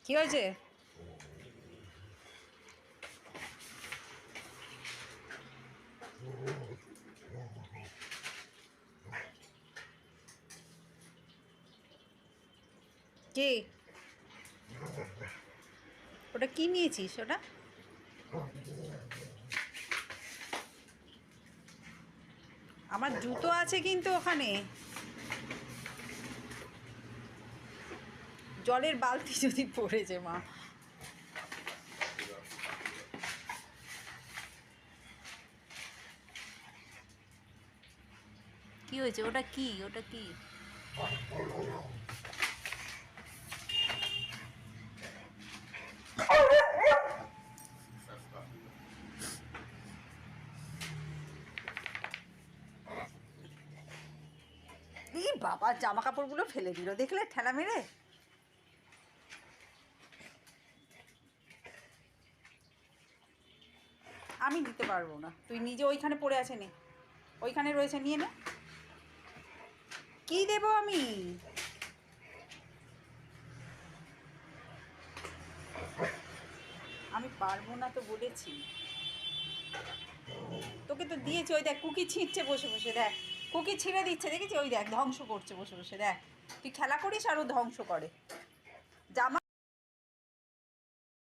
কি হয়েছে? কে? ওটা কি নিয়েছিস ওটা? আমার জুতো আছে কিন্তু ওখানে। জলের বালতি যদি পড়েছে মা। কি হয়েছে? ওটা কি? ওটা কি? এই বাবা, জামা কাপড়গুলো ফেলে দিল, দেখলে ঠেলা মেরে। আমি দিতে পারবো না, তুই নিজে ওইখানে পড়ে আছে নে, ওইখানে রয়েছে, নিয়ে নে। কি দেবো আমি? আমি পারবো না তো বলেছি তোকে, তো দিয়েছি। ওই দেখ কুকি ছিঁড়ছে বসে বসে, দেখ কুকি ছিঁড়ে দিচ্ছে, দেখেছি? ওই দেখ ধ্বংস করছে বসে বসে, দেখ। তুই খেলা করিস আর ও ধ্বংস করে জামা।